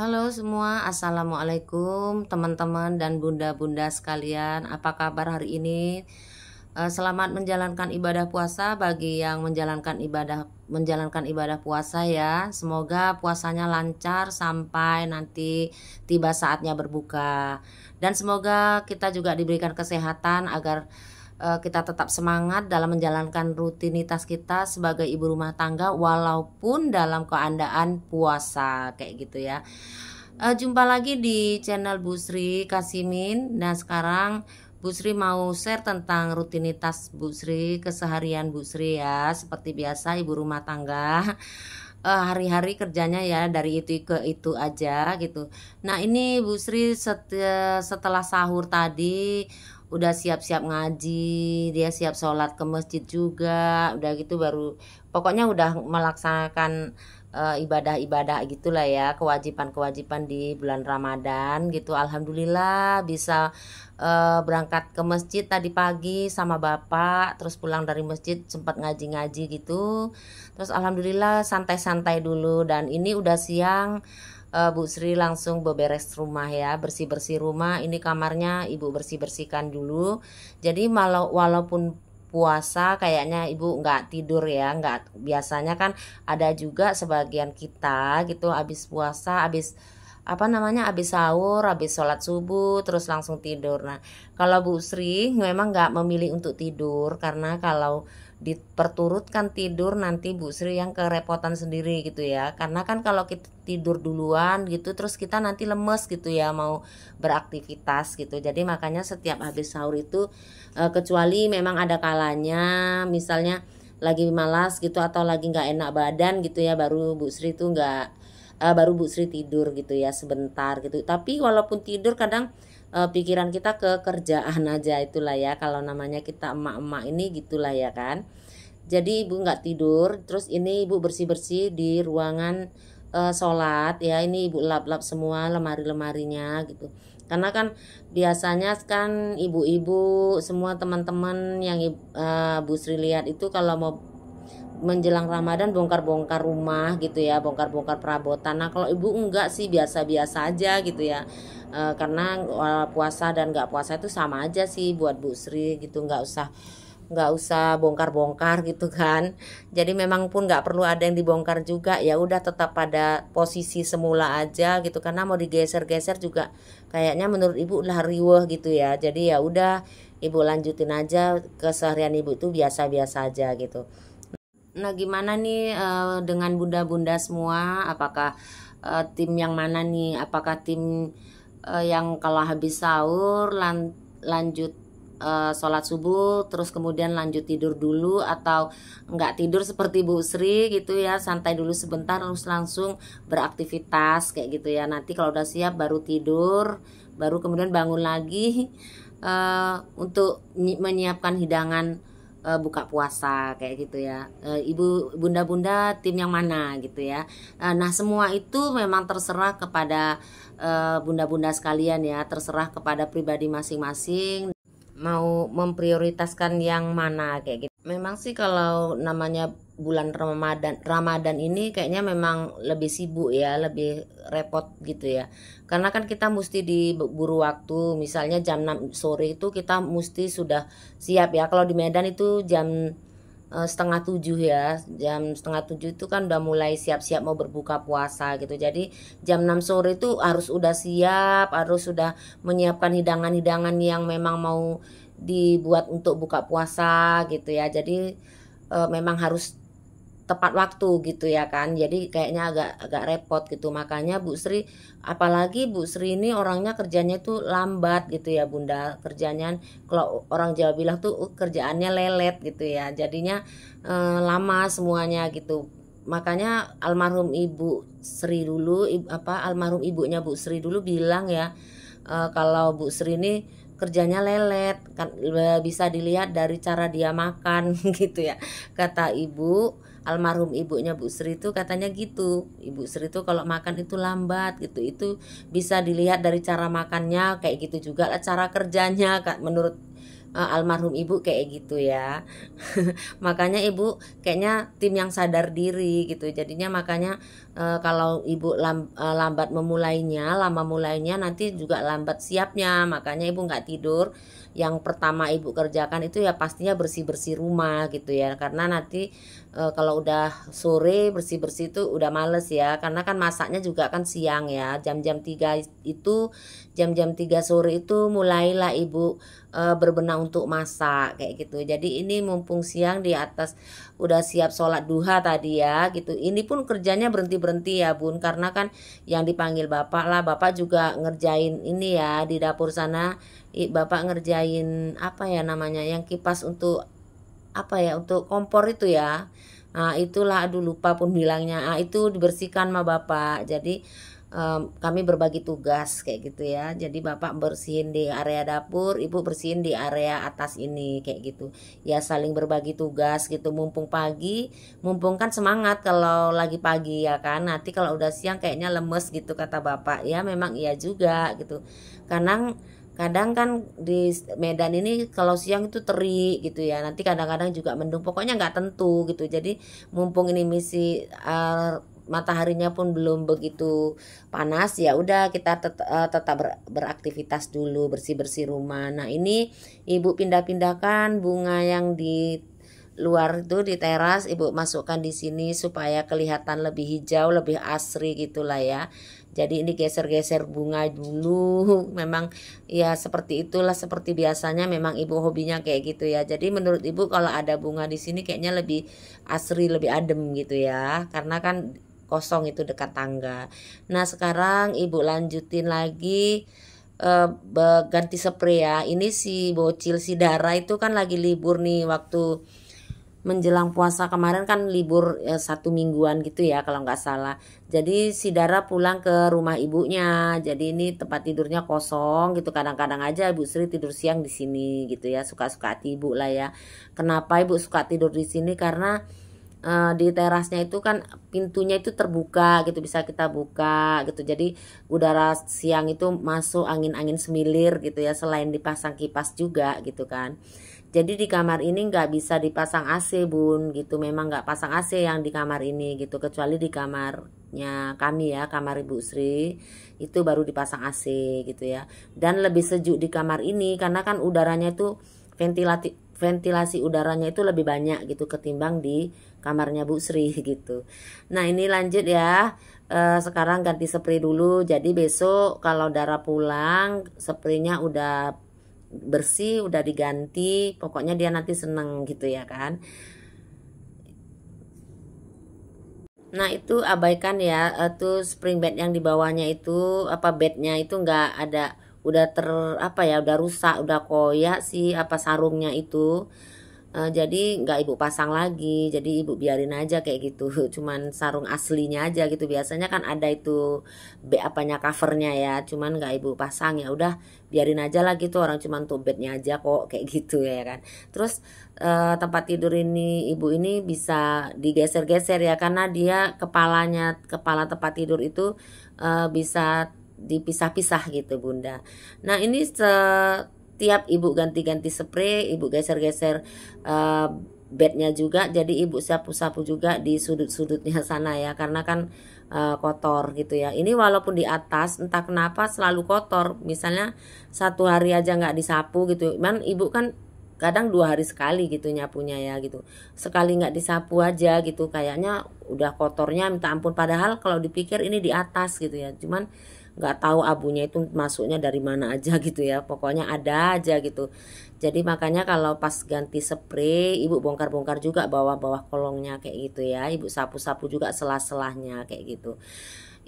Halo semua, Assalamualaikum teman-teman dan bunda-bunda sekalian. Apa kabar hari ini? Selamat menjalankan ibadah puasa bagi yang menjalankan ibadah puasa ya. Semoga puasanya lancar sampai nanti tiba saatnya berbuka. Dan semoga kita juga diberikan kesehatan agar kita tetap semangat dalam menjalankan rutinitas kita sebagai ibu rumah tangga walaupun dalam keadaan puasa kayak gitu ya. Jumpa lagi di channel Bu Sri Kasimin. Nah sekarang Bu Sri mau share tentang rutinitas Bu Sri, keseharian Bu Sri ya. Seperti biasa ibu rumah tangga, hari-hari kerjanya ya dari itu ke itu aja gitu. Nah ini Bu Sri setelah sahur tadi udah siap-siap ngaji, dia siap sholat ke masjid juga, udah gitu baru pokoknya udah melaksanakan ibadah-ibadah gitulah ya, kewajiban-kewajiban di bulan Ramadan gitu. Alhamdulillah bisa berangkat ke masjid tadi pagi sama bapak, terus pulang dari masjid sempat ngaji-ngaji gitu. Terus alhamdulillah santai-santai dulu, dan ini udah siang. Bu Sri langsung beberes rumah ya, bersih-bersih rumah. Ini kamarnya ibu bersih-bersihkan dulu. Jadi walaupun puasa kayaknya ibu nggak tidur ya, nggak, biasanya kan ada juga sebagian kita gitu habis puasa, habis habis sahur, habis sholat subuh terus langsung tidur. Nah kalau Bu Sri memang nggak memilih untuk tidur, karena kalau diperturutkan tidur nanti Bu Sri yang kerepotan sendiri gitu ya, karena kan kalau kita tidur duluan gitu terus kita nanti lemes gitu ya mau beraktivitas gitu. Jadi makanya setiap habis sahur itu kecuali memang ada kalanya misalnya lagi malas gitu atau lagi nggak enak badan gitu ya, baru Bu Sri tuh nggak baru Bu Sri tidur gitu ya sebentar gitu. Tapi walaupun tidur kadang pikiran kita ke kerjaan aja, itulah ya kalau namanya kita emak-emak ini gitulah ya kan. Jadi ibu nggak tidur, terus ini ibu bersih-bersih di ruangan sholat ya. Ini ibu lap-lap semua lemari-lemarinya gitu, karena kan biasanya kan ibu-ibu semua teman-teman yang Bu Sri lihat itu kalau mau menjelang Ramadan bongkar-bongkar rumah gitu ya, bongkar-bongkar perabotan. Nah kalau ibu enggak sih, biasa-biasa aja gitu ya. Karena puasa dan nggak puasa itu sama aja sih buat Bu Sri gitu, nggak usah bongkar-bongkar gitu kan. Jadi memang pun nggak perlu ada yang dibongkar juga, ya udah tetap pada posisi semula aja gitu, karena mau digeser-geser juga kayaknya menurut ibu udah riweh gitu ya. Jadi ya udah ibu lanjutin aja, keseharian ibu itu biasa-biasa aja gitu. Nah, gimana nih dengan bunda-bunda semua? Apakah tim yang mana nih? Apakah tim yang kalau habis sahur lanjut sholat subuh terus kemudian lanjut tidur dulu, atau nggak tidur seperti Bu Sri gitu ya, santai dulu sebentar terus langsung beraktivitas kayak gitu ya. Nanti kalau udah siap baru tidur, baru kemudian bangun lagi untuk menyiapkan hidangan buka puasa kayak gitu ya. Ibu bunda-bunda tim yang mana gitu ya. Nah semua itu memang terserah kepada bunda-bunda sekalian ya, terserah kepada pribadi masing-masing mau memprioritaskan yang mana kayak gitu. Memang sih kalau namanya bulan Ramadan ini kayaknya memang lebih sibuk ya, lebih repot gitu ya. Karena kan kita mesti diburu waktu, misalnya jam 6 sore itu kita mesti sudah siap ya. Kalau di Medan itu jam setengah 7 ya, jam setengah 7 itu kan udah mulai siap-siap mau berbuka puasa gitu. Jadi jam 6 sore itu harus udah siap, harus sudah menyiapkan hidangan-hidangan yang memang mau dibuat untuk buka puasa gitu ya. Jadi memang harus tepat waktu gitu ya kan. Jadi kayaknya agak repot gitu. Makanya Bu Sri, apalagi Bu Sri ini orangnya kerjanya itu lambat gitu ya Bunda. Kerjanya kalau orang Jawa bilang tuh kerjaannya lelet gitu ya. Jadinya lama semuanya gitu. Makanya almarhum Ibu Sri dulu, almarhum ibunya Bu Sri dulu bilang ya, kalau Bu Sri ini kerjanya lelet kan, bisa dilihat dari cara dia makan gitu ya. Kata ibu, almarhum ibunya Bu Sri itu katanya gitu, Ibu Sri itu kalau makan itu lambat gitu. Itu bisa dilihat dari cara makannya kayak gitu juga cara kerjanya menurut almarhum ibu kayak gitu ya. Makanya ibu kayaknya tim yang sadar diri gitu. Jadinya makanya kalau ibu lambat memulainya, lama mulainya, nanti juga lambat siapnya. Makanya ibu nggak tidur. Yang pertama ibu kerjakan itu ya pastinya bersih-bersih rumah gitu ya. Karena nanti kalau udah sore bersih-bersih itu udah males ya. Karena kan masaknya juga kan siang ya. Jam-jam 3 itu, jam-jam 3 sore itu mulailah ibu berbenah untuk masak kayak gitu. Jadi ini mumpung siang di atas udah siap sholat duha tadi ya gitu. Ini pun kerjanya berhenti-berhenti ya bun, karena kan yang dipanggil bapak lah, bapak juga ngerjain ini ya di dapur sana. Bapak ngerjain apa ya namanya, yang kipas untuk apa ya, untuk kompor itu ya. Nah itulah, aduh lupa pun bilangnya. Itu dibersihkan sama bapak. Jadi kami berbagi tugas kayak gitu ya. Jadi bapak bersihin di area dapur, ibu bersihin di area atas ini kayak gitu ya, saling berbagi tugas gitu. Mumpung pagi, mumpung kan semangat kalau lagi pagi ya kan. Nanti kalau udah siang kayaknya lemes gitu kata bapak ya. Memang iya juga gitu. Kadang kan di Medan ini kalau siang itu terik gitu ya, nanti kadang-kadang juga mendung, pokoknya nggak tentu gitu. Jadi mumpung ini misi mataharinya pun belum begitu panas, ya udah kita tetap beraktivitas dulu, bersih-bersih rumah. Nah ini ibu pindah-pindahkan bunga yang di luar itu di teras, ibu masukkan di sini supaya kelihatan lebih hijau, lebih asri gitulah ya. Jadi ini geser-geser bunga dulu. Memang ya seperti itulah, seperti biasanya memang ibu hobinya kayak gitu ya. Jadi menurut ibu kalau ada bunga di sini kayaknya lebih asri, lebih adem gitu ya. Karena kan kosong itu dekat tangga. Nah sekarang ibu lanjutin lagi ganti spray ya. Ini si bocil si Dara itu kan lagi libur nih, waktu menjelang puasa kemarin kan libur 1 mingguan gitu ya kalau nggak salah. Jadi si Dara pulang ke rumah ibunya. Jadi ini tempat tidurnya kosong gitu. Kadang-kadang aja Ibu Sri tidur siang di sini gitu ya. Suka-suka hati ibu lah ya. Kenapa ibu suka tidur di sini? Karena di terasnya itu kan pintunya itu terbuka gitu, bisa kita buka gitu. Jadi udara siang itu masuk, angin-angin semilir gitu ya. Selain dipasang kipas juga gitu kan. Jadi di kamar ini nggak bisa dipasang AC bun gitu. Memang nggak pasang AC yang di kamar ini gitu. Kecuali di kamarnya kami ya, kamar Ibu Sri. Itu baru dipasang AC gitu ya. Dan lebih sejuk di kamar ini karena kan udaranya itu ventilasi udaranya itu lebih banyak gitu ketimbang di kamarnya Bu Sri gitu. Nah ini lanjut ya. Sekarang ganti spray dulu. Jadi besok kalau Dara pulang, spraynya udah bersih, udah diganti, pokoknya dia nanti seneng gitu ya kan. Nah itu abaikan ya, tuh spring bed yang di bawahnya itu, apa bednya itu nggak ada, udah apa ya, udah rusak, udah koyak sih apa sarungnya itu. Jadi nggak ibu pasang lagi, jadi ibu biarin aja kayak gitu. Cuman sarung aslinya aja gitu, biasanya kan ada itu apanya covernya ya, cuman nggak ibu pasang, ya udah biarin aja lah gitu, orang cuman tuh bednya aja kok kayak gitu ya kan. Terus tempat tidur ini ibu ini bisa digeser-geser ya, karena dia kepala tempat tidur itu bisa dipisah-pisah gitu bunda. Nah ini tiap ibu ganti-ganti spray, ibu geser-geser bednya juga, jadi ibu sapu-sapu juga di sudut-sudutnya sana ya, karena kan kotor gitu ya. Ini walaupun di atas entah kenapa selalu kotor, misalnya 1 hari aja nggak disapu gitu. Man ibu kan kadang 2 hari sekali gitu nyapunya ya gitu. Sekali nggak disapu aja gitu, kayaknya udah kotornya minta ampun. Padahal kalau dipikir ini di atas gitu ya, cuman nggak tahu abunya itu masuknya dari mana aja gitu ya, pokoknya ada aja gitu. Jadi makanya kalau pas ganti spray ibu bongkar-bongkar juga bawah-bawah kolongnya kayak gitu ya, ibu sapu-sapu juga selah-selahnya kayak gitu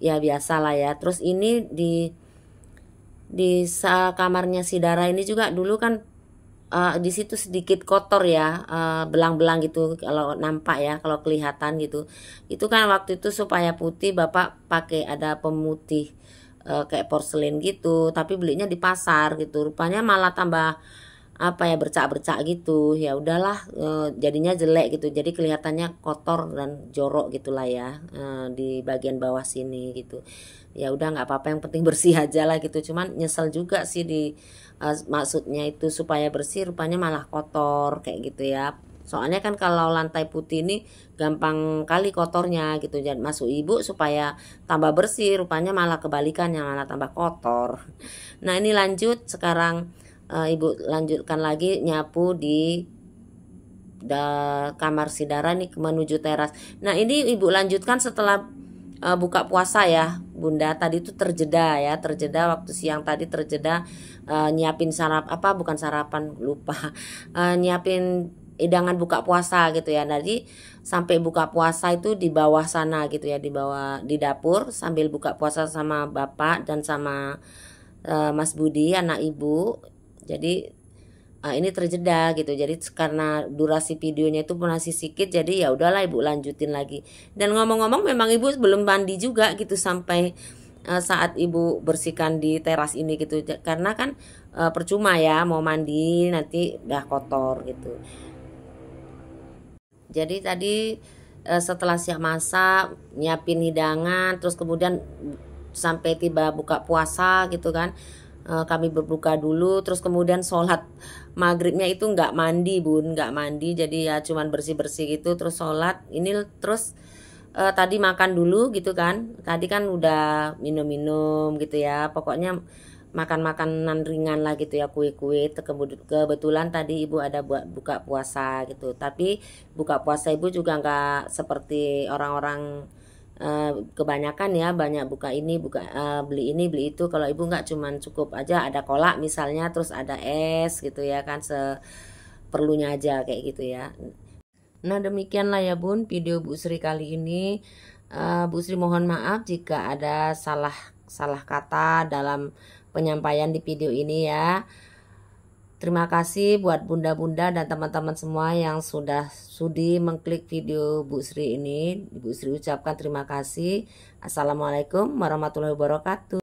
ya, biasalah ya. Terus ini di kamarnya si Dara ini juga dulu kan di situ sedikit kotor ya, belang-belang gitu kalau nampak ya, kalau kelihatan gitu. Itu kan waktu itu supaya putih bapak pakai ada pemutih kayak porselen gitu, tapi belinya di pasar gitu. Rupanya malah tambah apa ya, bercak-bercak gitu. Ya udahlah, jadinya jelek gitu. Jadi kelihatannya kotor dan jorok gitulah ya, di bagian bawah sini gitu. Ya udah nggak apa-apa, yang penting bersih aja lah gitu. Cuman nyesel juga sih maksudnya itu supaya bersih, rupanya malah kotor kayak gitu ya. Soalnya kan kalau lantai putih ini gampang kali kotornya gitu. Jadi masuk ibu supaya tambah bersih, rupanya malah kebalikannya, malah tambah kotor. Nah ini lanjut sekarang, ibu lanjutkan lagi nyapu di kamar Sidara nih menuju teras. Nah ini ibu lanjutkan setelah buka puasa ya Bunda. Tadi itu terjeda ya, terjeda waktu siang tadi, terjeda nyiapin bukan sarapan, lupa. Nyiapin hidangan buka puasa gitu ya. Jadi sampai buka puasa itu di bawah sana gitu ya, di bawah di dapur sambil buka puasa sama bapak dan sama Mas Budi anak ibu. Jadi ini terjeda gitu. Jadi karena durasi videonya itu masih sedikit, jadi ya udahlah ibu lanjutin lagi. Dan ngomong-ngomong memang ibu belum mandi juga gitu sampai saat ibu bersihkan di teras ini gitu. Karena kan percuma ya mau mandi nanti udah kotor gitu. Jadi tadi setelah siap masak, nyiapin hidangan, terus kemudian sampai tiba buka puasa gitu kan, kami berbuka dulu, terus kemudian sholat maghribnya itu nggak mandi Bun, nggak mandi, jadi ya cuman bersih-bersih gitu, terus sholat ini, terus tadi makan dulu gitu kan, tadi kan udah minum-minum gitu ya, pokoknya makan makanan ringan lah gitu ya, kue-kue. Kebetulan tadi ibu ada buat buka puasa gitu, tapi buka puasa ibu juga nggak seperti orang-orang kebanyakan ya, banyak buka ini buka beli ini beli itu. Kalau ibu nggak, cuman cukup aja ada kolak misalnya, terus ada es gitu ya kan, seperlunya aja kayak gitu ya. Nah demikianlah ya Bun video Bu Sri kali ini. Bu Sri mohon maaf jika ada salah kata dalam penyampaian di video ini ya. Terima kasih buat bunda-bunda dan teman-teman semua yang sudah sudi mengklik video Bu Sri ini. Bu Sri ucapkan terima kasih. Assalamualaikum warahmatullahi wabarakatuh.